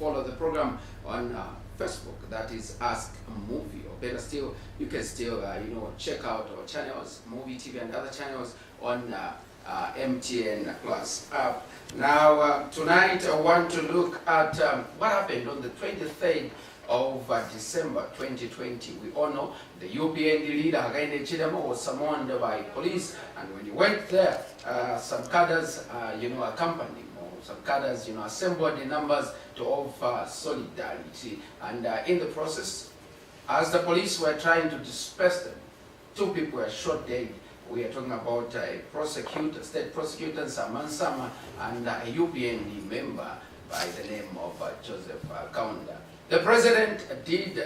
follow the program on Facebook. That is Ask Muvi. Or better still, you can still check out our channels, Muvi TV and other channels on MTN Plus app. Now tonight I want to look at what happened on the 23rd of December 2020. We all know the UPND leader Hakainde Chidama was summoned by police, and when he went there, some cadres accompanied him. Some cadres assembled the numbers to offer solidarity, and in the process, as the police were trying to disperse them, 2 people were shot dead. We are talking about a prosecutor, state prosecutor, NSAMA, and a UPND member by the name of Joseph KAUNDA. The president did,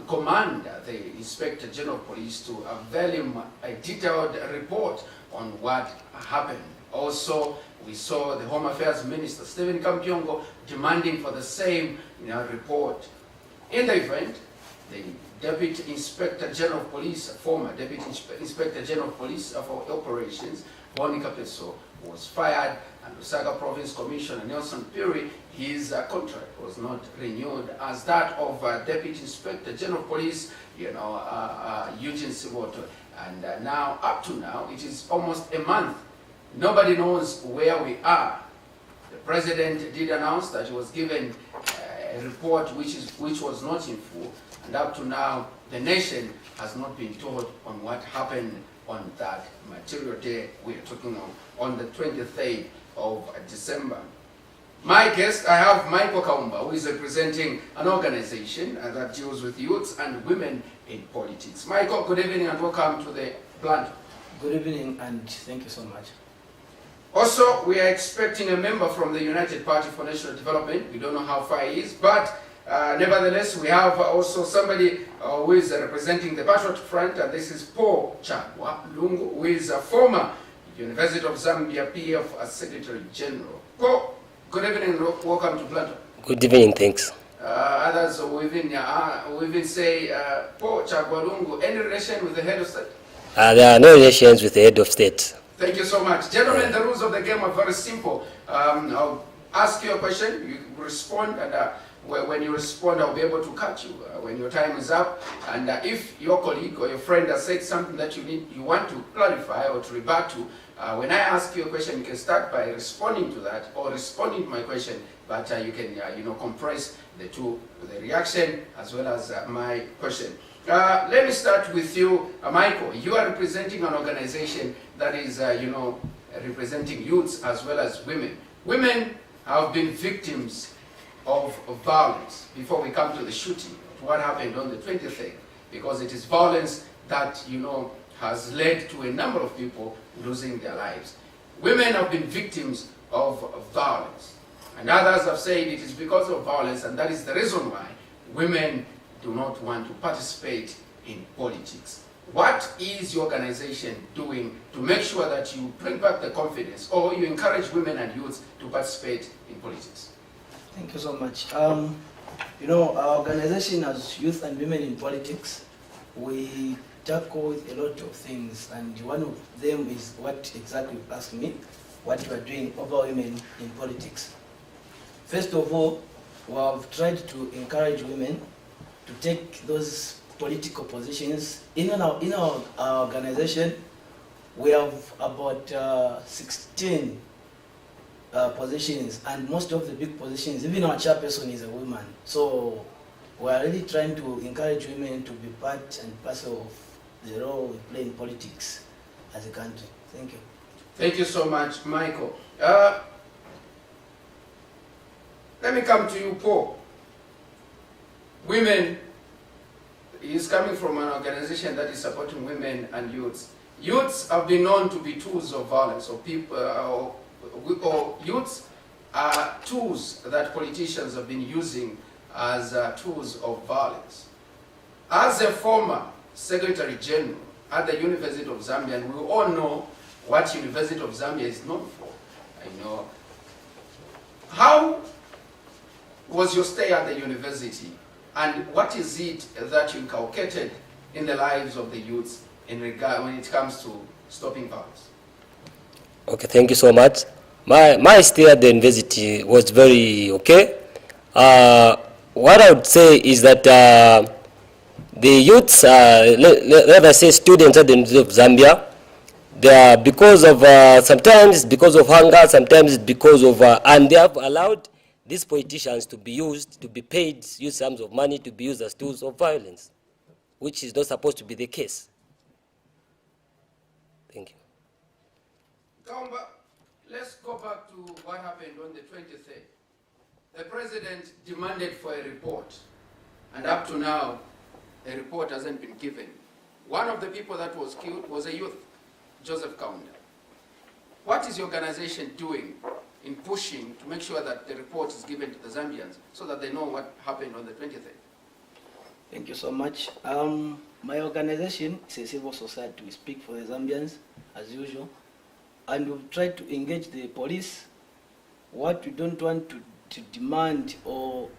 command the Inspector General of Police to avail him a detailed report on what happened. Also, we saw the Home Affairs Minister, Stephen Kampyongo, demanding for the same report. In the event, the Deputy Inspector General of Police, former Deputy Inspector General of Police for Operations, Monica Peso, was fired, and Lusaka Province Commissioner Nelson Piri, his contract was not renewed as that of Deputy Inspector General of Police, Eugene Siboto. And now, up to now, it is almost a month. Nobody knows where we are. The president did announce that he was given a report which was not in full, and up to now, the nation has not been told on what happened on that material day we are talking on the 23rd of December. My guest, I have Michael KAUMBA, who is representing an organization that deals with youths and women in politics. Michael, good evening and welcome to the plant. Good evening and thank you so much. Also, we are expecting a member from the United Party for National Development. We don't know how far he is, but nevertheless, we have also somebody who is representing the Patriot Front, and this is Paul CHAGWA LUNGU, who is a former University of Zambia PF Secretary General. Paul, good evening and welcome to Plato. Good evening, thanks. Others will even say, Paul CHAGWA LUNGU, any relation with the head of state? There are no relations with the head of state. Thank you so much. Gentlemen, the rules of the game are very simple. I'll ask you a question, you respond, and when you respond, I'll be able to cut you when your time is up. And if your colleague or your friend has said something that you want to clarify or to rebut to, when I ask you a question, you can start by responding to that or responding to my question, but you can compress the two, the reaction as well as my question. Let me start with you, Michael. You are representing an organization that is, representing youths as well as women. Women have been victims of violence before we come to the shooting, what happened on the 23rd, because it is violence that, has led to a number of people losing their lives. Women have been victims of violence, and others have said it is because of violence, and that is the reason why women do not want to participate in politics. What is your organization doing to make sure that you bring back the confidence or you encourage women and youths to participate in politics? Thank you so much. Our organization as Youth and Women in Politics, we tackle with a lot of things, and one of them is what exactly you asked me, what we are doing over women in politics. First of all, we have tried to encourage women to take those political positions. In our organization, we have about 16 positions, and most of the big positions, even our chairperson is a woman. So we are really trying to encourage women to be part and parcel of the role we play in politics as a country. Thank you. Thank you so much, Michael. Let me come to you, Paul. Women is coming from an organization that is supporting women and youths. Youths have been known to be tools of violence, or youths are tools that politicians have been using as tools of violence. As a former Secretary General at the University of Zambia, and we all know what University of Zambia is known for, how was your stay at the university, and what is it that you inculcated in the lives of the youths in regard when it comes to stopping violence? Okay, thank you so much. My stay at the university was very okay. What I would say is that the youths, let us say students at the University of Zambia, they are because of, sometimes because of hunger, sometimes because of, and they have allowed these politicians to be used, to be paid huge sums of money to be used as tools of violence, which is not supposed to be the case. Thank you. KAUMBA, let's go back to what happened on the 23rd. The president demanded for a report, and up to now, a report hasn't been given. One of the people that was killed was a youth, Joseph KAUNDA. What is your organization doing in pushing to make sure that the report is given to the Zambians so that they know what happened on the 23rd? Thank you so much. My organization is a civil society. We speak for the Zambians, as usual, and we've tried to engage the police. What we don't want to demand or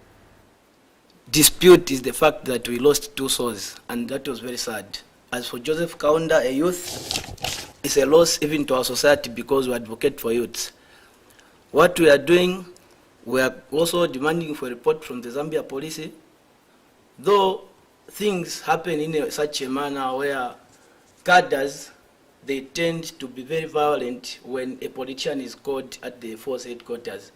dispute is the fact that we lost 2 souls, and that was very sad. As for Joseph KAUNDA, a youth, it's a loss even to our society because we advocate for youths. What we are doing, we are also demanding for a report from the Zambia police, though things happen in such a manner where cadres, they tend to be very violent when a politician is called at the force headquarters.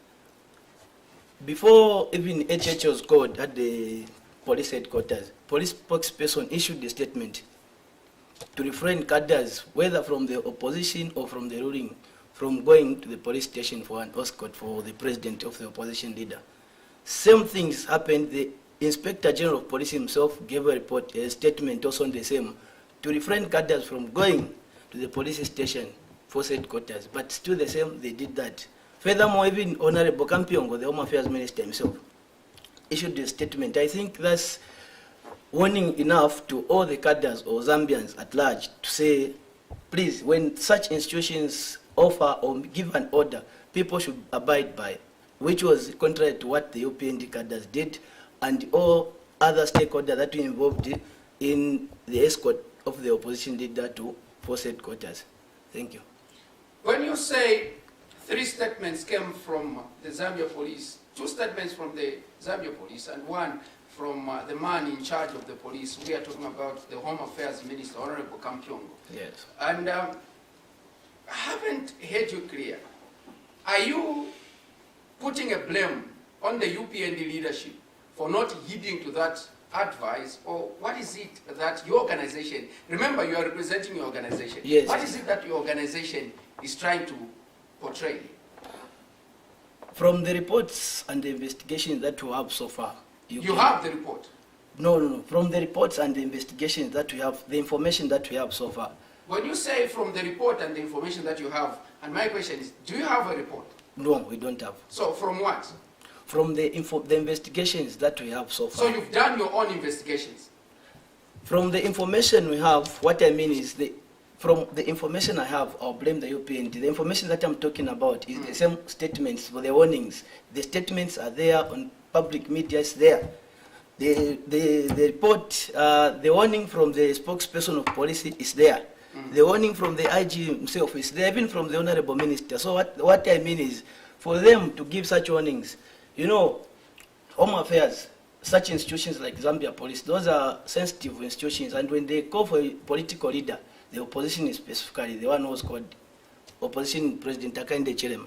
Before even HH was called at the police headquarters, police spokesperson issued a statement to refrain cadres, whether from the opposition or from the ruling, from going to the police station for an escort for the president of the opposition leader. Same things happened. The Inspector General of Police himself gave a report, a statement also on the same, to refrain cadres from going to the police station, force headquarters. But still the same, they did that. Furthermore, even Honorable Kampiongo, the Home Affairs Minister himself, issued a statement. I think that's warning enough to all the cadres or Zambians at large to say, please, when such institutions offer or give an order, people should abide by, which was contrary to what the UPND cadres did and all other stakeholders that were involved in the escort of the opposition leader to force headquarters. Thank you. When you say 3 statements came from the Zambia police, 2 statements from the Zambia police and 1 from the man in charge of the police, we are talking about the Home Affairs Minister, Honorable Kampiongo. Yes. And I haven't heard you clear. Are you putting a blame on the UPND leadership for not heeding to that advice, or what is it that your organization, remember you are representing your organization, yes, what is it that your organization is trying to portray? From the reports and the investigations that we have so far. You have the report? No. From the reports and the investigations that we have, the information that we have so far. When you say from the report and the information that you have, and my question is, do you have a report? No, we don't have. So from what? From the investigations that we have so far. So you've done your own investigations? From the information we have, what I mean is, from the information I have, I'll blame the UPND. The information that I'm talking about is the same statements for the warnings. The statements are there on public media, it's there. The report, the warning from the spokesperson of police is there. The warning from the IG himself is there, even from the Honorable Minister. So what I mean is, for them to give such warnings, you know, Home Affairs, such institutions like Zambia Police, those are sensitive institutions, and when they call for a political leader, the opposition is specifically the one who was called Opposition President Hakainde Hichilema.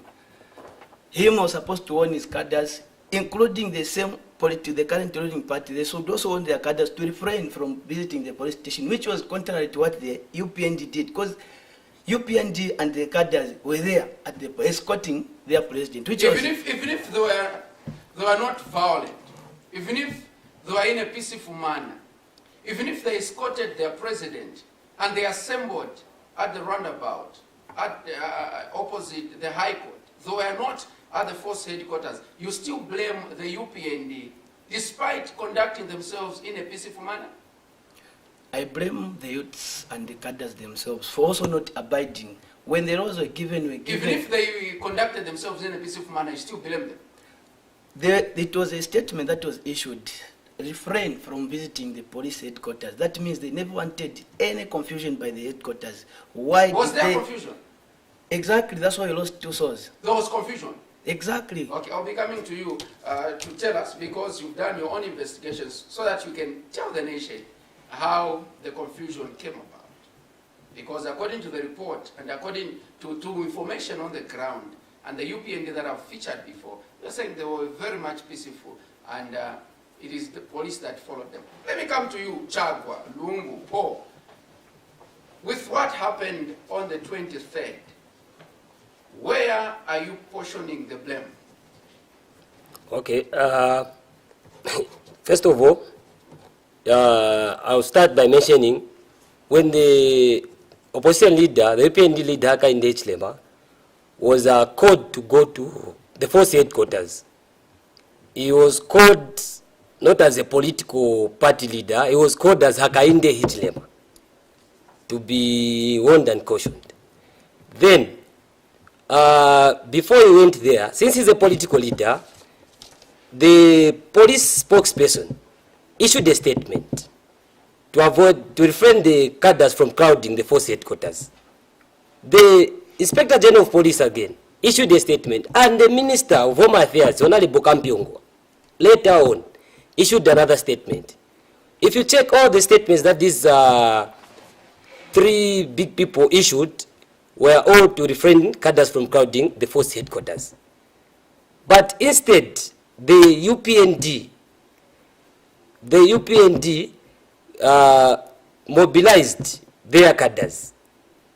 He was supposed to warn his cadres, including the same the current ruling party. They should also warn their cadres to refrain from visiting the police station, which was contrary to what the UPND did, because UPND and the cadres were there at the escorting their president. Which even if they were not violent, even if they were in a peaceful manner, even if they escorted their president and they assembled at the roundabout, at opposite the High Court, they were not at the force headquarters, you still blame the UPND despite conducting themselves in a peaceful manner? I blame the youths and the cadres themselves for also not abiding. When the laws were given, Even if they conducted themselves in a peaceful manner, you still blame them? It was a statement that was issued, refrain from visiting the police headquarters. That means they never wanted any confusion by the headquarters. Why was there confusion? Exactly, that's why we lost 2 souls. There was confusion? Exactly. Okay, I'll be coming to you to tell us, because you've done your own investigations, so that you can tell the nation how the confusion came about. Because according to the report and according to information on the ground and the UPND that I've featured before, they're saying they were very much peaceful, and it is the police that followed them. Let me come to you, CHAGWA, LUNGU, Paul. With what happened on the 23rd, where are you portioning the blame? Okay. First of all, I'll start by mentioning when the opposition leader, the UPND leader, KAUNDA HICHLEMA, was called to go to the force headquarters. He was called not as a political party leader, he was called as KAUNDA HICHLEMA, to be warned and cautioned. Then, before he went there, since he's a political leader, the police spokesperson issued a statement to refrain the cadres from crowding the force headquarters. The Inspector General of Police again issued a statement, and the Minister of Home Affairs, Honorable Kampiongo, later on issued another statement. If you check all the statements that these three big people issued, were all to refrain cadres from crowding the force headquarters. But instead, the UPND mobilized their cadres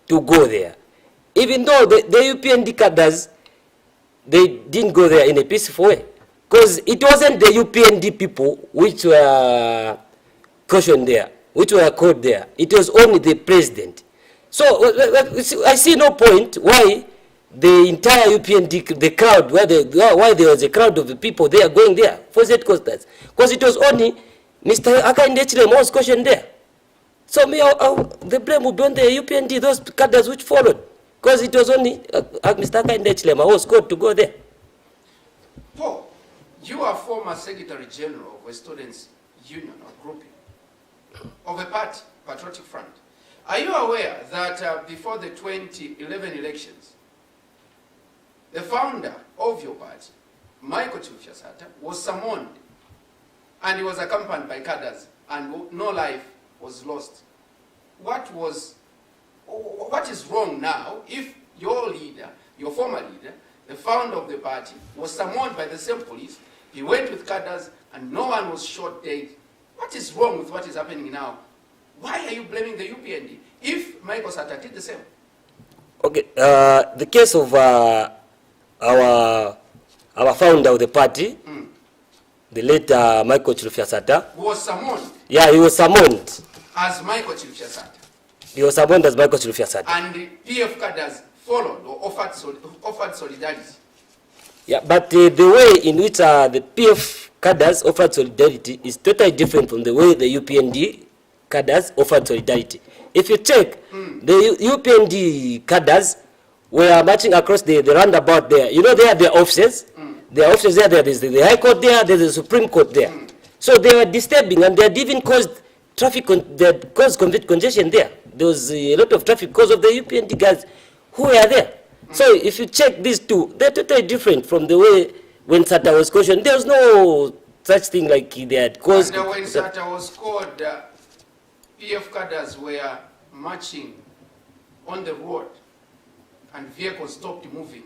to go there. Even though the UPND cadres, they didn't go there in a peaceful way. Because it wasn't the UPND people which were cautioned there, which were called there. It was only the president. So I see no point why the entire UPND, the crowd, why there was a crowd of the people there going there for headquarters. Because it was only Mr. KAUNDA HICHLEMA was cautioned there. So the blame would be on the UPND, those cadres which followed. Because it was only Mr. KAUNDA HICHLEMA who was called to go there. Paul, you are former Secretary General of a students' union or grouping of a party, Patriotic Front. Are you aware that before the 2011 elections, the founder of your party, Michael Chilufya-Sata, was summoned, and he was accompanied by cadres, and no life was lost? What is wrong now if your leader, your former leader, the founder of the party, was summoned by the same police, he went with cadres, and no one was shot dead? What is wrong with what is happening now? Why are you blaming the UPND if Michael Sata did the same? Okay, the case of our founder of the party, the late Michael Chilufya-Sata, was summoned. Yeah, he was summoned As Michael Chilufya-Sata. He was summoned as Michael Chilufya-Sata. And the PF cadres followed or offered solidarity. Yeah, but the way in which the PF cadres offered solidarity is totally different from the way the UPND cadres offered solidarity. If you check, the UPND cadres were marching across the roundabout there. You know, there are their offices. Their offices there's the High Court there, there's the Supreme Court there. So they were disturbing, and they had even caused traffic, they had caused congestion there. There was a lot of traffic because of the UPND guys who were there. So if you check these two, they're totally different from the way when Sata was cautioned. There was no such thing like they had caused. And when Sata was called, PF cadres were marching on the road and vehicles stopped moving.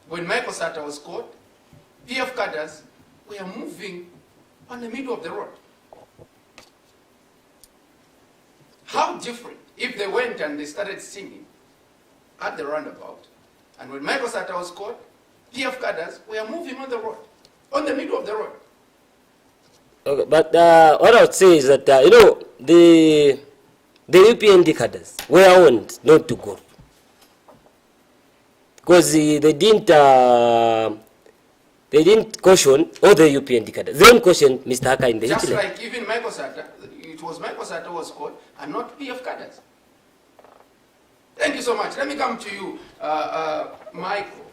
When Michael Sata was caught, PF cadres were moving on the middle of the road. How different if they went and they started singing at the roundabout, and when Michael Sata was caught, PF cadres were moving on the road, on the middle of the road. Okay, but what I would say is that, you know, the UPND cadres were warned not to go. Because they didn't caution all the UPND cadres. They didn't caution Mr. KAUNDA HICHLEMA. Just like even Michael Sata, it was Michael Sata who was caught and not PF cadres. Thank you so much. Let me come to you, Michael.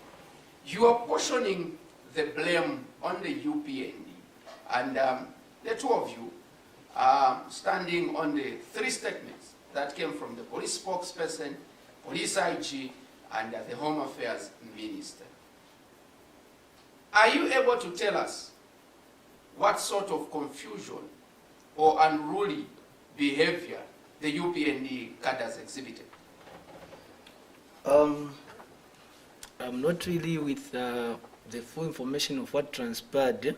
You are portioning the blame on the UPND. And the two of you are standing on the three statements that came from the police spokesperson, police IG, and the Home Affairs Minister. Are you able to tell us what sort of confusion or unruly behavior the UPND cadres exhibited? I'm not really with the full information of what transpired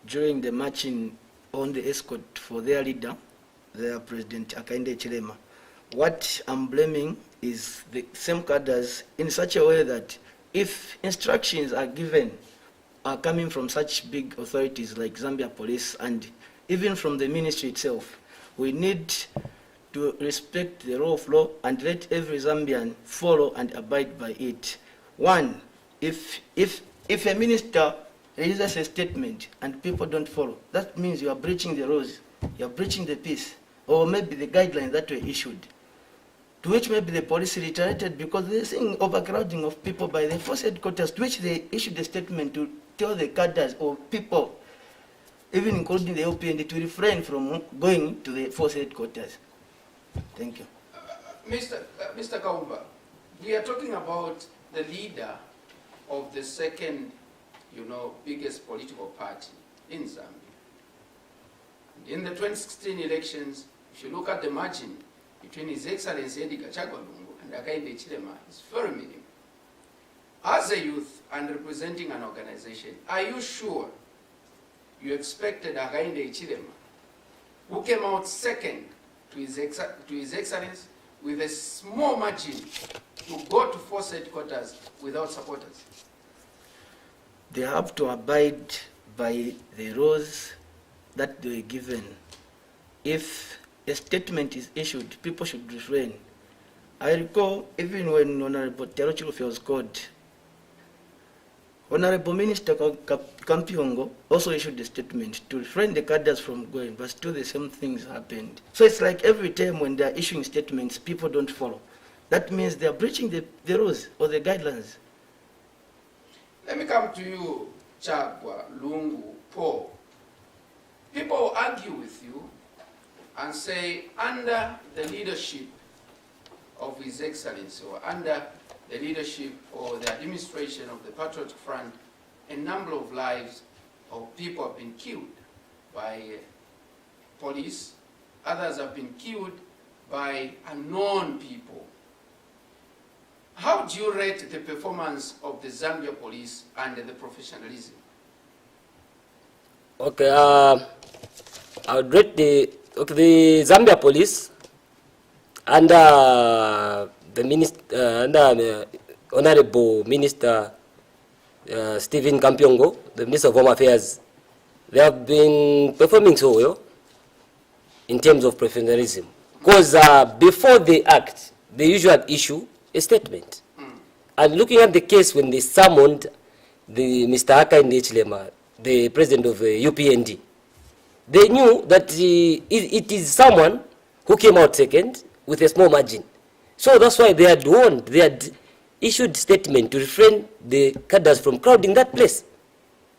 during the marching on the escort for their leader, their President Hakainde Hichilema. What I'm blaming is the same cadres in such a way that if instructions are given are coming from such big authorities like Zambia Police and even from the ministry itself, we need to respect the rule of law and let every Zambian follow and abide by it. One, if a minister releases a statement and people don't follow, that means you are breaching the rules, you are breaching the peace, or maybe the guidelines that were issued. To which maybe the police retaliated because they're seeing overcrowding of people by the force headquarters, to which they issued a statement to tell the cadres or people, even including the UPND, to refrain from going to the force headquarters. Thank you. Mr. KAUMBA, we are talking about the leader of the second, biggest political party in Zambia. In the 2016 elections, if you look at the margin between His Excellency CHAGWA and Hakainde Hichilema, it's very minimal. As a youth and representing an organization, are you sure you expected Hakainde Hichilema, who came out second to His Excellency with a small margin, to go to force headquarters without supporters? They have to abide by the rules that they were given. If a statement is issued, people should refrain. I recall even when Honorable Terochilufe was called, Honorable Minister Kampiongo also issued a statement to refrain the cadres from going, but still the same things happened. So it's like every time when they're issuing statements, people don't follow. That means they're breaching the rules or the guidelines. Let me come to you, CHAGWA, LUNGU, Paul. People argue with you and say, under the leadership of His Excellency, or under the leadership or the administration of the Patriotic Front, a number of lives of people have been killed by police. Others have been killed by unknown people. How do you rate the performance of the Zambia police and the professionalism? Okay, I would rate the Zambia police under the minister, Honorable Minister Stephen Kampiongo, the Minister of Home Affairs. They have been performing so well in terms of professionalism. Because before they act, they usually issue a statement. And looking at the case when they summoned the Mr. Hakainde Hichilema, the president of UPND, they knew that it is someone who came out second with a small margin. So that's why they had warned, they had issued statement to refrain the cadres from crowding that place.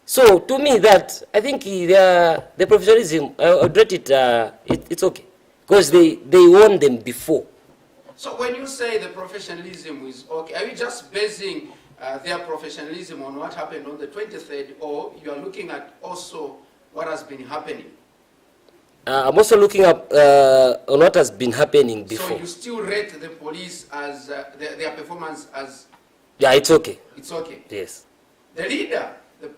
So to me, that I think the professionalism, I would rate it, it's okay, because they warned them before. So when you say the professionalism is okay, are you just basing their professionalism on what happened on the 23rd, or you are looking at also what has been happening? I'm also looking up on what has been happening before. So you still rate the police as their performance as? Yeah, it's okay. It's okay. Yes. The leader, the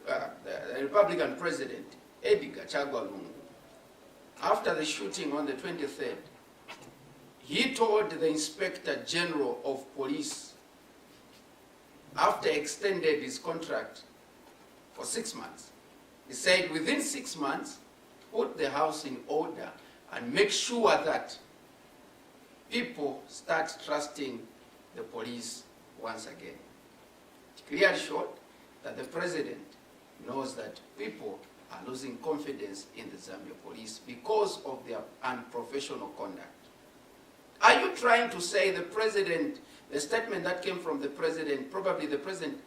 Republican President, Edgar CHAGWA LUNGU, after the shooting on the 23rd, he told the Inspector General of Police, after extended his contract for 6 months, he said within 6 months, put the house in order and make sure that people start trusting the police once again. It clearly showed that the president knows that people are losing confidence in the Zambia police because of their unprofessional conduct. Are you trying to say the president, the statement that came from the president, probably the president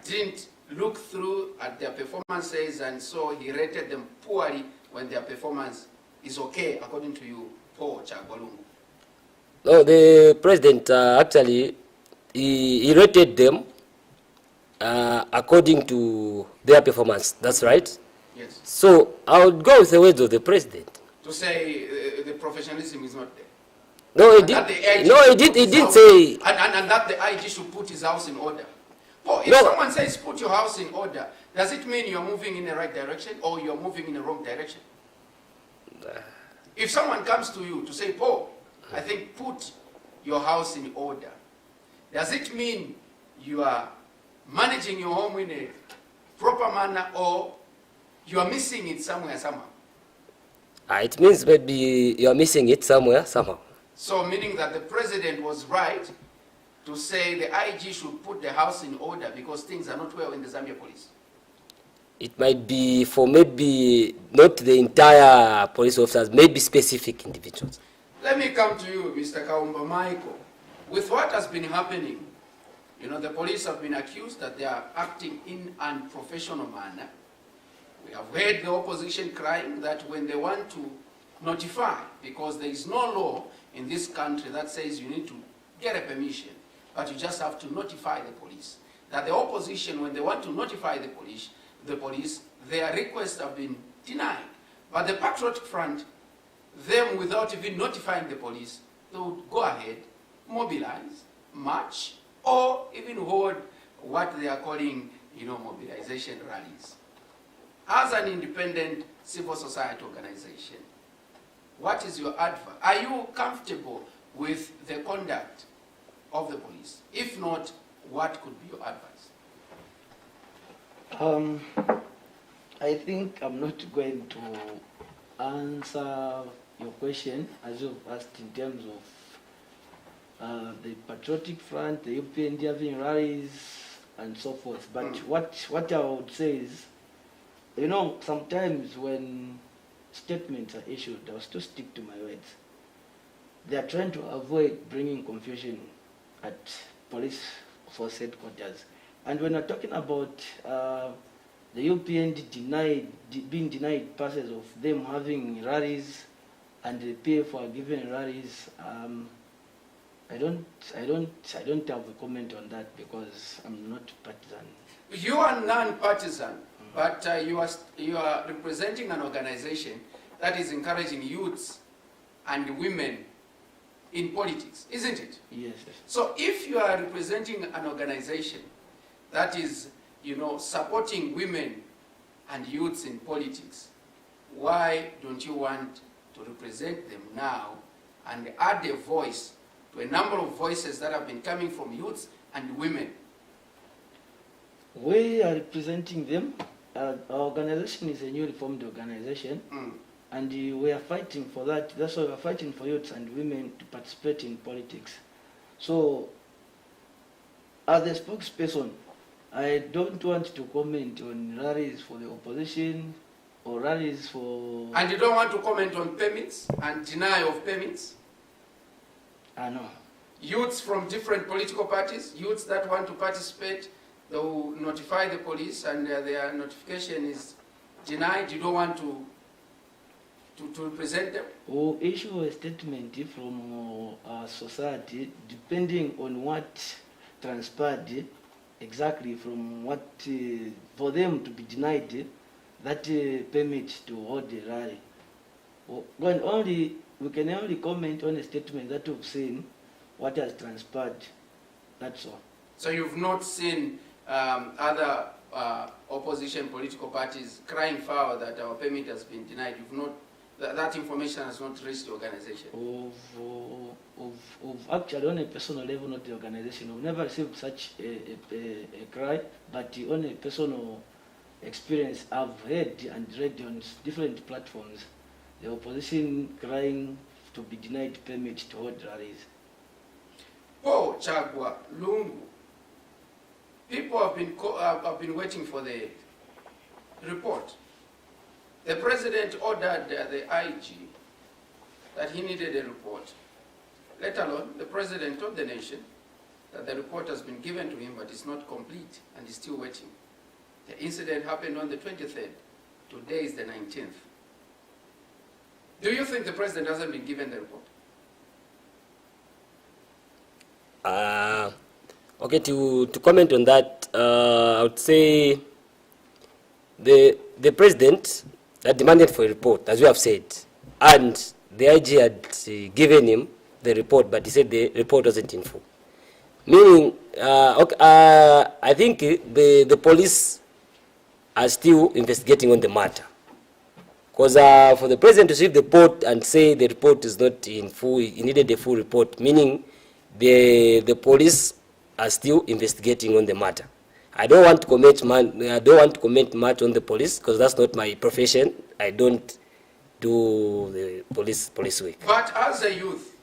didn't look through at their performances and so he rated them poorly when their performance is okay, according to you, Paul CHAGWA LUNGU? No, the president actually he rated them according to their performance. That's right. Yes. So I would go with the words of the president. To say the professionalism is not there. No, he And that the did. IG No, he should did. put He his did house- say. And that the IG should put his house in order. Oh, if No. someone says put your house in order, does it mean you're moving in the right direction or you're moving in the wrong direction? If someone comes to you to say, Paul, I think put your house in order, does it mean you are managing your home in a proper manner or you are missing it somewhere, somehow? It means maybe you are missing it somewhere, somehow. So meaning that the president was right to say the IG should put the house in order because things are not well in the Zambia police. It might be for maybe not the entire police officers, maybe specific individuals. Let me come to you, Mr. Kaumba Michael. With what has been happening, you know, the police have been accused that they are acting in an unprofessional manner. We have heard the opposition crying that when they want to notify, because there is no law in this country that says you need to get a permission, but you just have to notify the police. That the opposition, when they want to notify the police, their requests have been denied. But the Patriotic Front, them without even notifying the police, they would go ahead, mobilize, march, or even hold what they are calling, you know, mobilization rallies. As an independent civil society organization, what is your advice? Are you comfortable with the conduct of the police? If not, what could be your advice? I think I'm not going to answer your question as you've asked in terms of the Patriotic Front, the UPND having rallies, and so forth. But what I would say is, you know, sometimes when statements are issued, I'll still stick to my words. They are trying to avoid bringing confusion at police force headquarters. And when we're talking about the UPND being denied passes of them having rallies and the PF are given rallies, I don't have a comment on that because I'm not partisan. You are non-partisan, but you are representing an organization that is encouraging youths and women in politics, isn't it? Yes. So if you are representing an organization that is, you know, supporting women and youths in politics, why don't you want to represent them now and add a voice to a number of voices that have been coming from youths and women? We are representing them. Our organization is a newly formed organization, and we are fighting for that. That's why we are fighting for youths and women to participate in politics. So, as a spokesperson, I don't want to comment on rallies for the opposition or rallies for... And you don't want to comment on permits and denial of permits? No. Youths from different political parties, youths that want to participate, they will notify the police and their notification is denied. You don't want to represent them? We'll issue a statement from our society depending on what transpired exactly from what, for them to be denied that permit to hold the rally. We can only comment on a statement that we've seen, what has transpired, that's all. So you've not seen other opposition political parties crying foul that our permit has been denied? You've not, that information has not reached the organization? Actually, on a personal level, not the organization, we've never received such a cry, but on a personal experience, I've heard and read on different platforms the opposition crying to be denied permit to hold rallies. Oh, CHAGWA, LUNGU. People have been waiting for the report. The president ordered the IG that he needed a report. Let alone, the president told the nation that the report has been given to him, but it's not complete, and he's still waiting. The incident happened on the 23rd. Today is the 19th. Do you think the president hasn't been given the report? Okay, to comment on that, I would say the president had demanded for a report, as you have said, and the IG had given him the report, but he said the report wasn't in full. Meaning, I think the police are still investigating on the matter. Because for the president to receive the report and say the report is not in full, he needed a full report, meaning the police are still investigating on the matter. I don't want to comment much on the police because that's not my profession. I don't do the police work. But as a youth,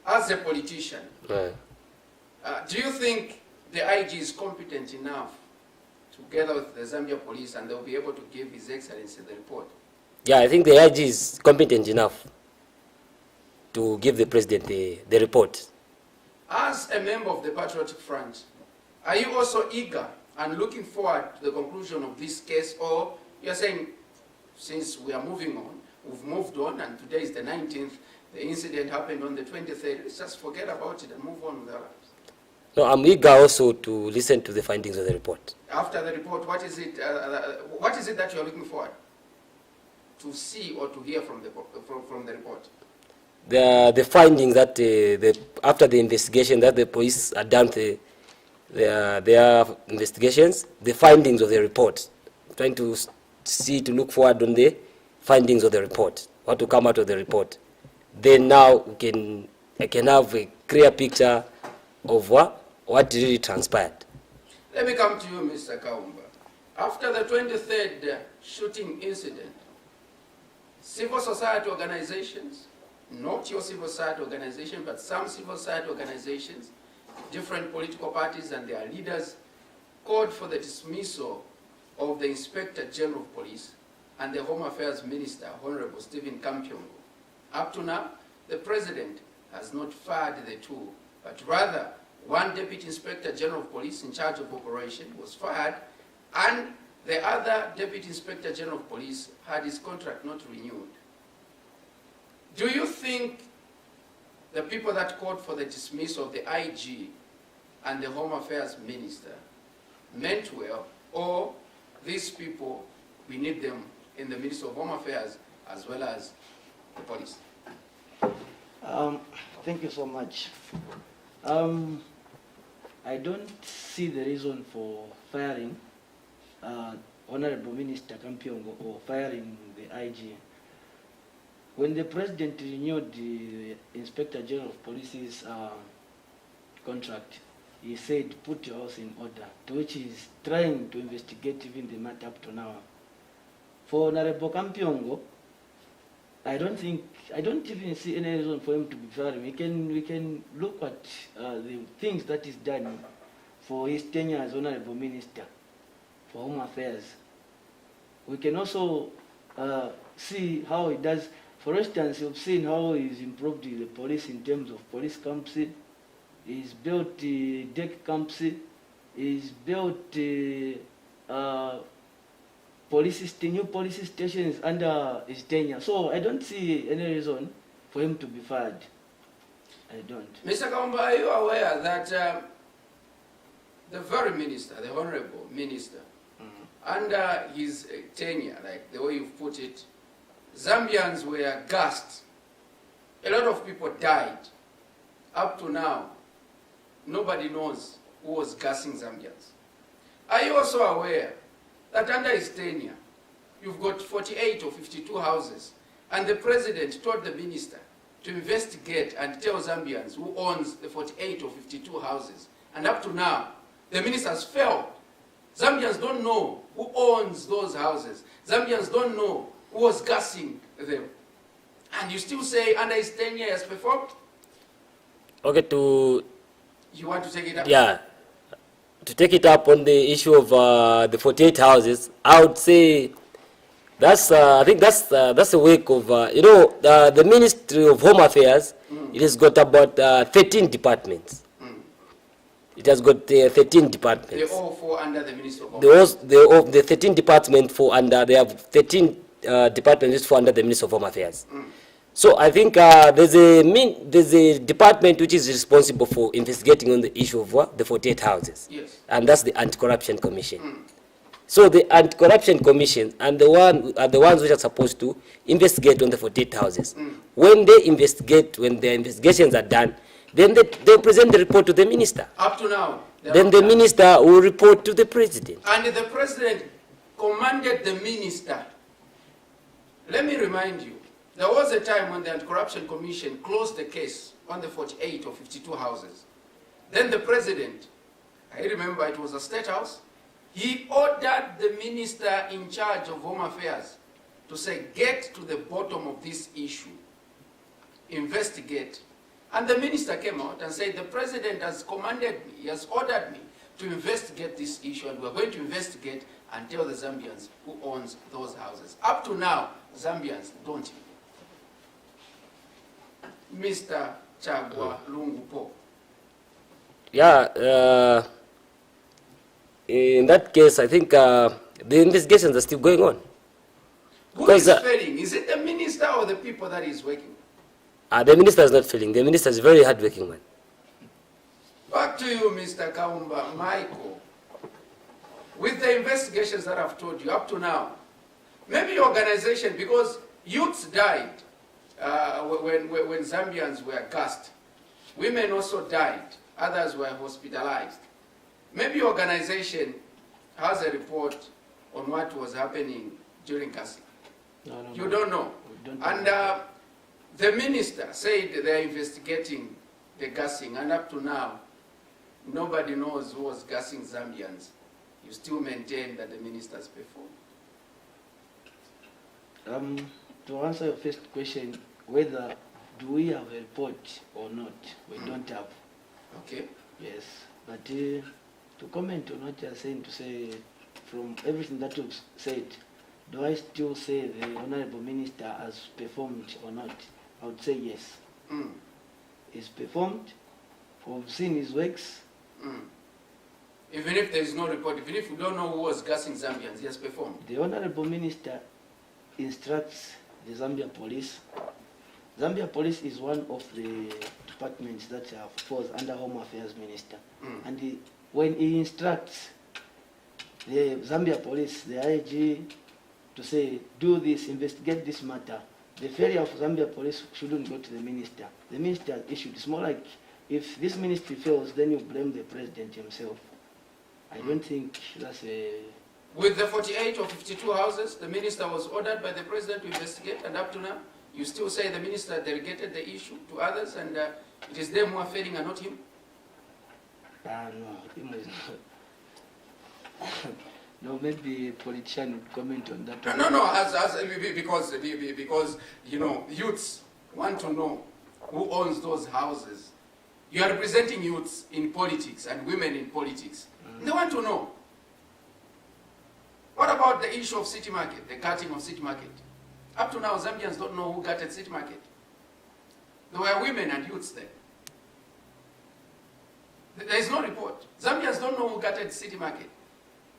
as a politician, do you think the IG is competent enough together with the Zambia police and they'll be able to give His Excellency the report? Yeah, I think the IG is competent enough to give the president the report. As a member of the Patriotic Front, are you also eager and looking forward to the conclusion of this case, or you're saying, since we are moving on, we've moved on, and today is the 19th, the incident happened on the 23rd, let's just forget about it and move on with our lives? No, I'm eager also to listen to the findings of the report. After the report, what is it that you're looking forward to see or to hear from the report? The findings that after the investigation that the police are done their investigations, the findings of the report, trying to look forward on the findings of the report, what to come out of the report. Then now I can have a clear picture of what really transpired. Let me come to you, Mr. Kaumba. After the 23rd shooting incident, civil society organizations, not your civil society organization, but some civil society organizations, different political parties and their leaders, called for the dismissal of the Inspector General of Police and the Home Affairs Minister, Honorable Stephen Kampyongo. Up to now, the President has not fired the two, but rather one Deputy Inspector General of Police in charge of operation was fired, and the other Deputy Inspector General of Police had his contract not renewed. Do you think the people that called for the dismissal of the IG and the Home Affairs Minister meant well, or these people, we need them in the Ministry of Home Affairs as well as the police? Thank you so much. I don't see the reason for firing Honorable Minister Kampyongo or firing the IG. When the President renewed the Inspector General of Police's contract, he said, put your house in order, to which he is trying to investigate even the matter up to now. For Honorable Kampyongo, I don't even see any reason for him to be firing. We can look at the things that is done for his tenure as Honorable Minister for Home Affairs. We can also see how he does. For instance, you've seen how he's improved the police in terms of police camps. He's built deck camps. He's built new police stations under his tenure. So I don't see any reason for him to be fired. I don't. Mr. Kaumba, are you aware that the very minister, the Honorable Minister, under his tenure, like the way you've put it, Zambians were gassed. A lot of people died. Up to now, nobody knows who was gassing Zambians. Are you also aware that under his tenure, you've got 48 or 52 houses, and the President told the minister to investigate and tell Zambians who owns the 48 or 52 houses. And up to now, the minister has failed. Zambians don't know who owns those houses. Zambians don't know who was gassing them. And you still say under his tenure he has performed? Okay, You want to take it up? Yeah. To take it up on the issue of the 48 houses, I would say that's I think that's the work of the Ministry of Home Affairs. It has got about 13 departments. It has got 13 departments. They all fall under the Ministry of Home Affairs. The 13 departments fall under. They have 13 departments which fall under the Ministry of Home Affairs. So I think there's a department which is responsible for investigating on the issue of the 48 houses. Yes. And that's the Anti-Corruption Commission. So the Anti-Corruption Commission are the ones which are supposed to investigate on the 48 houses. When they investigate, when their investigations are done, then they present the report to the minister. Up to now. Then the minister will report to the president. And the president commanded the minister. Let me remind you, there was a time when the Anti-Corruption Commission closed the case on the 48 or 52 houses. Then the president, I remember it was a state house, he ordered the minister in charge of Home Affairs to say, get to the bottom of this issue, investigate. And the minister came out and said, the president has commanded me, he has ordered me to investigate this issue, and we're going to investigate and tell the Zambians who owns those houses. Up to now, Zambians don't. Mr. CHAGWA LUNGU Po. Yeah, in that case, I think the investigations are still going on. Who is failing? Is it the minister or the people that is working? The minister is not failing. The minister is a very hard-working man. Back to you, Mr. KAUMBA. Michael, with the investigations that I've told you up to now, maybe your organization, because youths died when Zambians were gassed. Women also died. Others were hospitalized. Maybe your organization has a report on what was happening during gassing. No, you don't know. And the minister said they're investigating the gassing, and up to now, nobody knows who was gassing Zambians. You still maintain that the ministers performed. To answer your first question, whether do we have a report or not, we don't have. Okay. Yes, but to comment on what you're saying, to say from everything that you've said, do I still say the Honorable Minister has performed or not? I would say yes. He's performed. We've seen his works. Even if there is no report, even if we don't know who was gassing Zambians, he has performed. The Honorable Minister instructs the Zambia Police. Zambia Police is one of the departments that falls under Home Affairs Minister. And when he instructs the Zambia Police, the IG, to say, do this, investigate this matter, the failure of Zambia Police shouldn't go to the minister. The minister issued. It's more like, if this ministry fails, then you blame the president himself. I don't think that's a... With the 48 or 52 houses, the minister was ordered by the president to investigate, and up to now, you still say the minister delegated the issue to others, and it is them who are failing and not him? No, him is not. No, maybe a politician would comment on that. No, because you know, youths want to know who owns those houses. You are representing youths in politics and women in politics. They want to know. What about the issue of City Market, the gutting of City Market? Up to now, Zambians don't know who gutted City Market. There were women and youths there. There is no report. Zambians don't know who gutted City Market,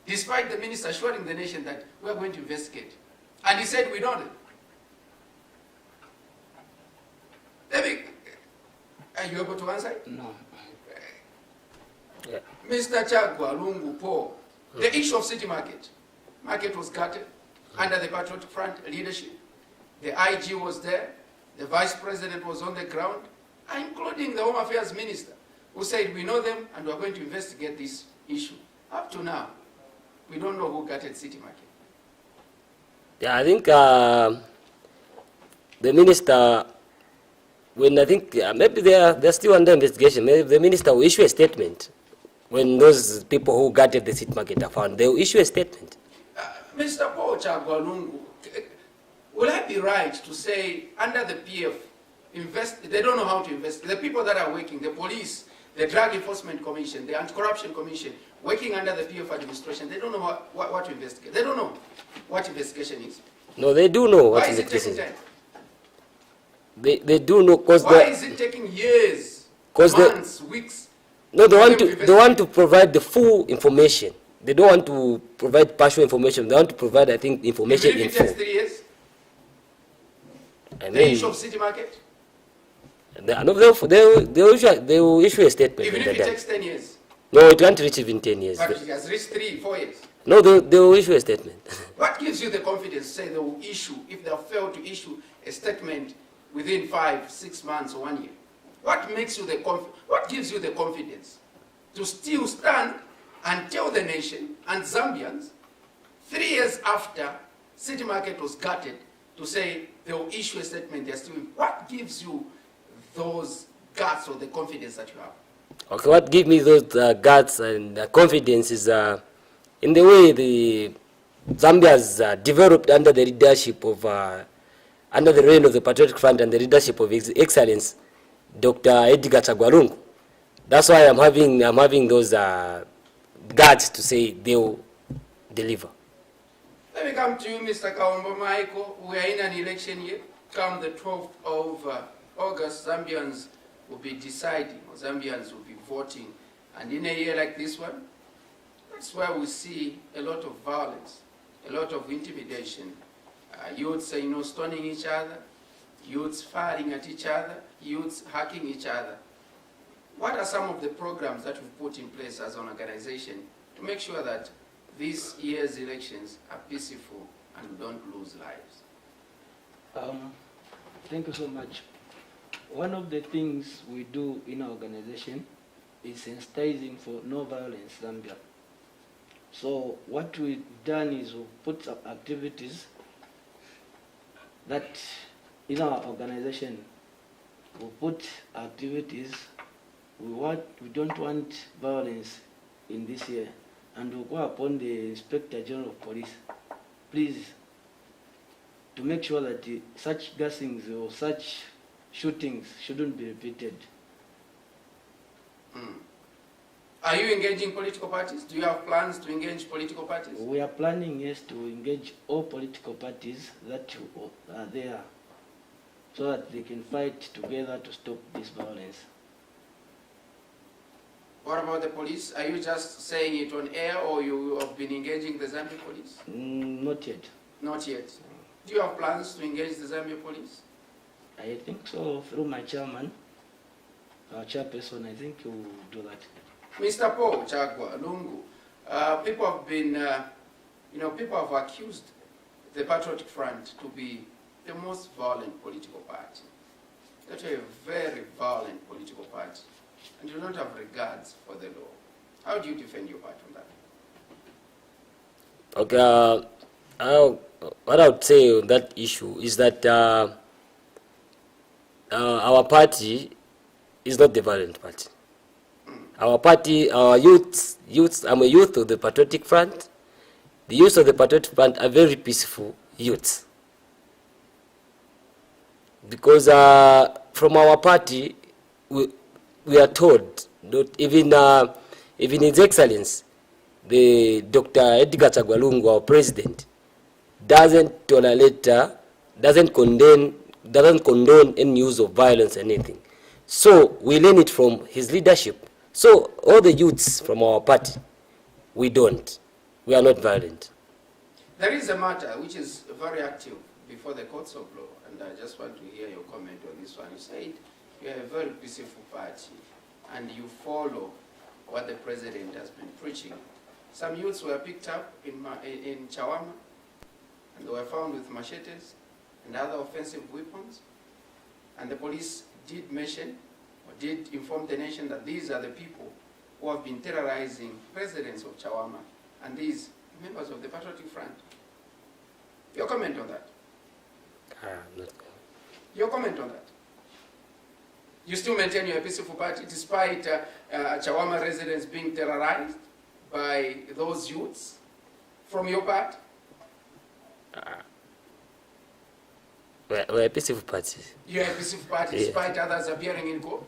despite the minister assuring the nation that we are going to investigate. And he said we don't. Are you able to answer? No. Yeah. Mr. CHAGWA LUNGU Po, the issue of City Market. Market was gutted under the Patriotic Front leadership. The IG was there. The Vice President was on the ground, including the Home Affairs Minister, who said, we know them and we are going to investigate this issue. Up to now, we don't know who gutted City Market. Yeah, I think the minister, when I think maybe they're still under investigation, maybe the minister will issue a statement. When those people who gutted the City Market are found, they will issue a statement. Mr. Paul CHAGWA LUNGU, will I be right to say under the PF, they don't know how to invest. The people that are working, the police, the Drug Enforcement Commission, the Anti-Corruption Commission, working under the PF administration, they don't know what to investigate. They don't know what investigation is. No, they do know what Why is it taking time? They do know, because why is it taking years, months, weeks? No, they want to provide the full information. They don't want to provide partial information. They want to provide, I think, information Even if it takes 3 years? I The mean, issue of city market? they will issue a statement. Even if it takes 10 years. No, it can't reach even 10 years. But it has reached 3-4 years. No, they will issue a statement. What gives you the confidence to say they will issue, if they fail to issue a statement within 5-6 months or 1 year? What makes you what gives you the confidence to still stand and tell the nation and Zambians 3 years after city market was gutted to say they will issue a statement they're still? What gives you those guts or the confidence that you have? Okay, what gives me those guts and confidence is in the way the Zambia has developed under the leadership of, under the reign of the Patriotic Front and the leadership of His Excellence Dr. Edgar Chagwa. That's why I'm having those guts to say they will deliver. Let me come to you, Mr. Kaumba Michael. We are in an election year. Come the 12th of August, Zambians will be deciding, or Zambians will be voting. And in a year like this one, that's where we see a lot of violence, a lot of intimidation. Youths, stoning each other, youths firing at each other, youths hacking each other. What are some of the programs that we've put in place as an organization to make sure that this year's elections are peaceful and we don't lose lives? Thank you so much. One of the things we do in our organization is sensitizing for no violence Zambia. So what we've done is we put up activities that in our organization we put activities. We don't want violence in this year, and we'll go upon the Inspector General of Police, please, to make sure that such gassings or such shootings shouldn't be repeated. Are you engaging political parties? Do you have plans to engage political parties? We are planning, yes, to engage all political parties that are there so that they can fight together to stop this violence. What about the police? Are you just saying it on air, or you have been engaging the Zambia police? Not yet. Not yet. Do you have plans to engage the Zambia police? I think so, through my chairman, our chairperson, I think he will do that. Mr. Paul CHAGWA, LUNGU, people have been, people have accused the Patriotic Front to be the most violent political party. That you're a very violent political party, and you don't have regards for the law. How do you defend your party on that? Okay, what I would say on that issue is that our party is not the violent party. Our party, our youths, I'm a youth of the Patriotic Front. The youths of the Patriotic Front are very peaceful youths. Because from our party, we are told that even His Excellence, the Dr. Edgar Chagwa, our president, doesn't tolerate, doesn't condone any use of violence or anything. So we learn it from his leadership. So all the youths from our party, we are not violent. There is a matter which is very active before the courts of law, and I just want to hear your comment on this one. You said you are a very peaceful party, and you follow what the president has been preaching. Some youths were picked up in Chawama, and they were found with machetes and other offensive weapons, and the police did mention, or did inform the nation that these are the people who have been terrorizing residents of Chawama, and these members of the Patriotic Front. Your comment on that? Your comment on that? You still maintain you're a peaceful party despite Chawama residents being terrorized by those youths from your part? We're a peaceful party. You're a peaceful party despite others appearing in court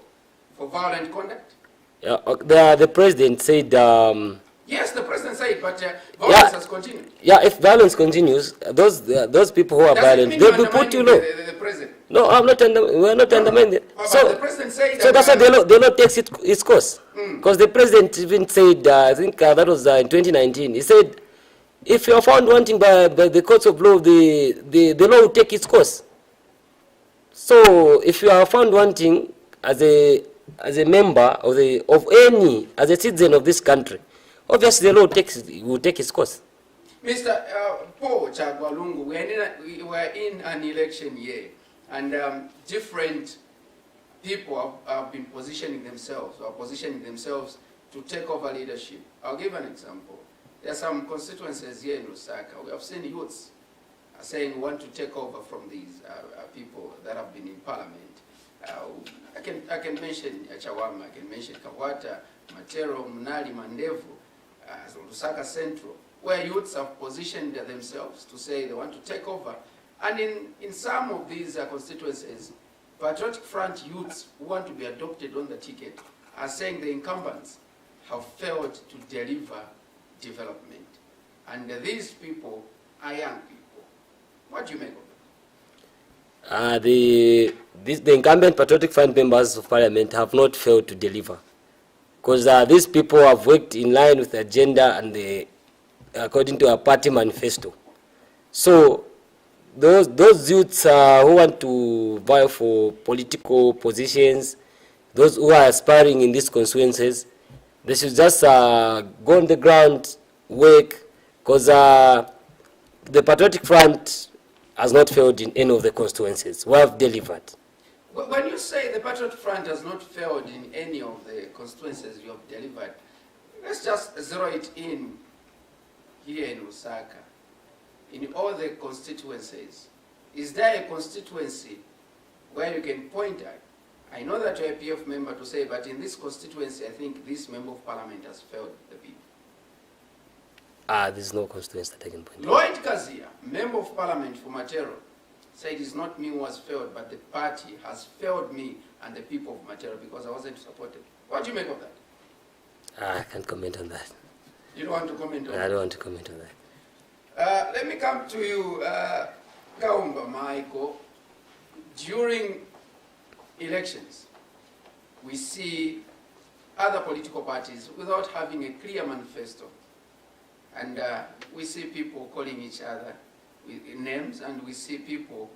for violent conduct? The president said... yes, the president said, but violence has continued. Yeah, if violence continues, those people who are violent, they'll be put to law. The president? No, we're not undermining. So the president said so that's why the law takes its course. Because the president even said, I think that was in 2019, he said, if you are found wanting by the courts of law, the law will take its course. So if you are found wanting as a member of as a citizen of this country, obviously the law will take its course. Mr. Paul CHAGWA LUNGU, we were in an election year, and different people have been positioning themselves to take over leadership. I'll give an example. There are some constituencies here in Lusaka. We have seen youths saying we want to take over from these people that have been in parliament. I can mention Chawama, I can mention Kawata, Matero, Munali, Mandevu, Lusaka Central, where youths have positioned themselves to say they want to take over. And in some of these constituencies, Patriotic Front youths who want to be adopted on the ticket are saying the incumbents have failed to deliver development. And these people are young people. What do you make of it? The incumbent Patriotic Front members of parliament have not failed to deliver. Because these people have worked in line with the agenda and according to our party manifesto. So those youths who want to vie for political positions, those who are aspiring in these constituencies, they should just go on the ground, work, because the Patriotic Front has not failed in any of the constituencies. We have delivered. When you say the Patriotic Front has not failed in any of the constituencies you have delivered, let's just zero it in here in Lusaka. In all the constituencies, is there a constituency where you can point at? I know that you're a PF member to say, but in this constituency, I think this member of parliament has failed the people. There's no constituency that I can point. Lloyd Kazia, member of parliament for Matero, said it's not me who has failed, but the party has failed me and the people of Matero because I wasn't supported. What do you make of that? I can't comment on that. You don't want to comment on that? I don't want to comment on that. Let me come to you, KAUMBA Michael. During elections, we see other political parties without having a clear manifesto. And we see people calling each other with names, and we see people,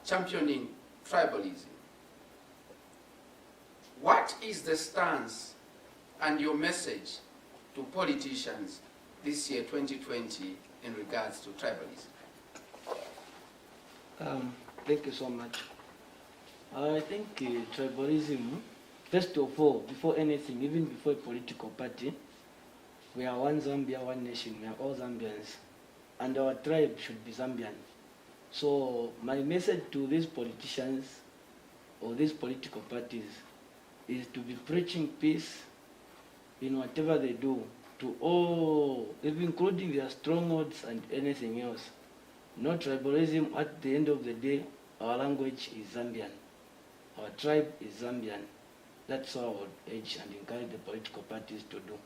championing tribalism. What is the stance and your message to politicians this year, 2020, in regards to tribalism? Thank you so much. I think tribalism, first of all, before anything, even before a political party, we are one Zambia, one nation. We are all Zambians. And our tribe should be Zambian. So my message to these politicians or these political parties is to be preaching peace in whatever they do, to all, even including their strongholds and anything else. No tribalism. At the end of the day, our language is Zambian. Our tribe is Zambian. That's how I would urge and encourage the political parties to do.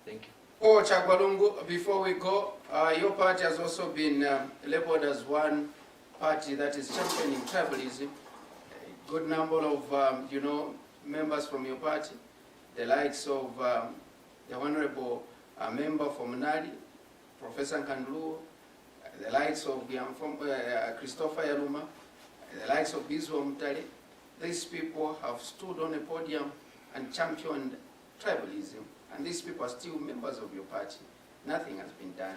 Thank you. Oh, CHAGWA LUNGU, before we go, your party has also been labeled as one party that is championing tribalism. A good number of, members from your party, the likes of the Honorable member from Nadi, Professor Nkandulu, the likes of Christopher Yaluma, the likes of Bizwa Mutale. These people have stood on a podium and championed tribalism. And these people are still members of your party. Nothing has been done.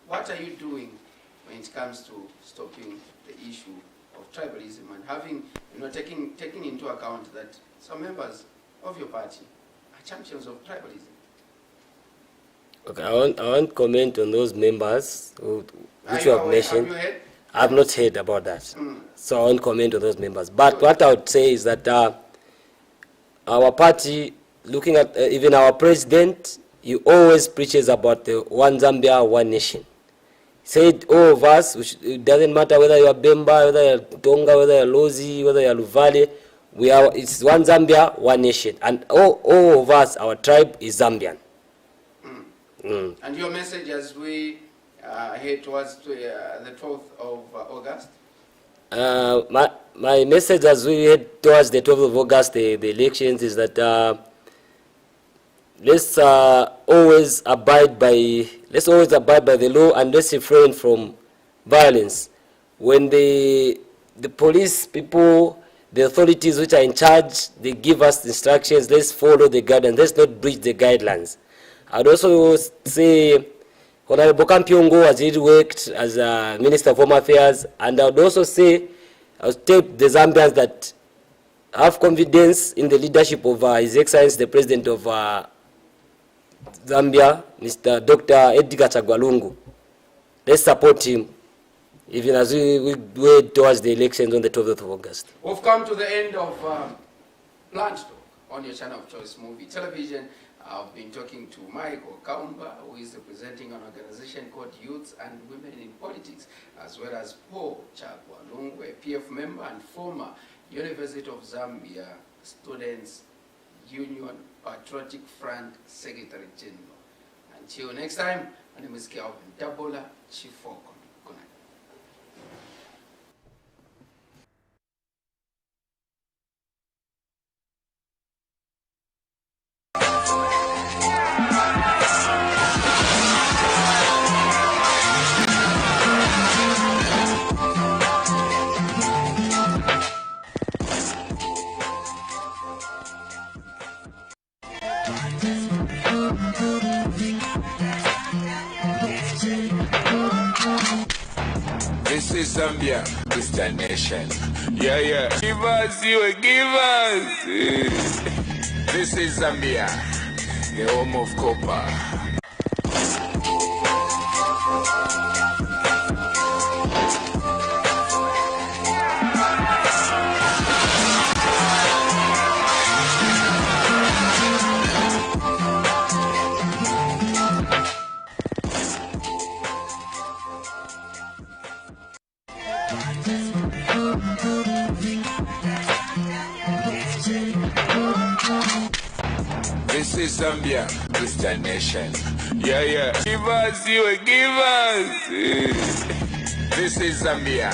What are you doing when it comes to stopping the issue of tribalism and having, taking into account that some members of your party are champions of tribalism? Okay, I won't comment on those members which you have mentioned. Have you heard? I have not heard about that. So I won't comment on those members. But what I would say is that our party, looking at even our president, he always preaches about the one Zambia, one nation. He said all of us, it doesn't matter whether you are Bemba, whether you are Tonga, whether you are Lozi, whether you are Luvale, it's one Zambia, one nation. And all of us, our tribe is Zambian. And your message as we head towards the 12th of August? My message as we head towards the 12th of August, the elections, is that let's always abide by the law, and let's refrain from violence. when the police people, the authorities which are in charge, they give us instructions, let's follow the guidelines, let's not breach the guidelines. I'd also say Honorable Kampiongo has really worked as a Minister of Home Affairs, and I would also say, I would tell the Zambians that have confidence in the leadership of His Excellency, the President of Zambia, Mr. Dr. Edgar CHAGWA LUNGU. Let's support him, even as we wait towards the elections on the 12th of August. We've come to the end of Lunch Talk on your channel of choice, Movie Television. I've been talking to Michael KAUMBA, who is representing an organization called Youth and Women in Politics, as well as Paul CHAGWA LUNGU, a PF member and former University of Zambia Students Union Patriotic Front Secretary General. Until next time, my name is Kelvin Dabola, Chief Falcon. Good night. This is Zambia, this the nation. Yeah, yeah. Give us, you give us. This is Zambia, the home of copper. This is Zambia, this the nation. Yeah, yeah. Give us, you give us. This is Zambia,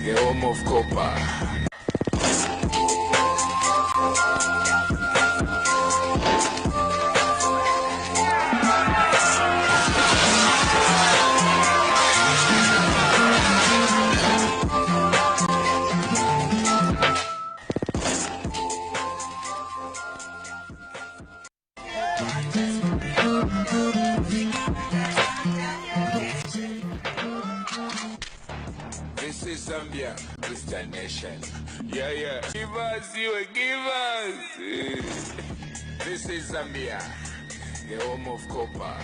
the home of copper. This is Zambia, this the nation. Yeah, yeah. Give us, you give us. This is Zambia, the home of copper.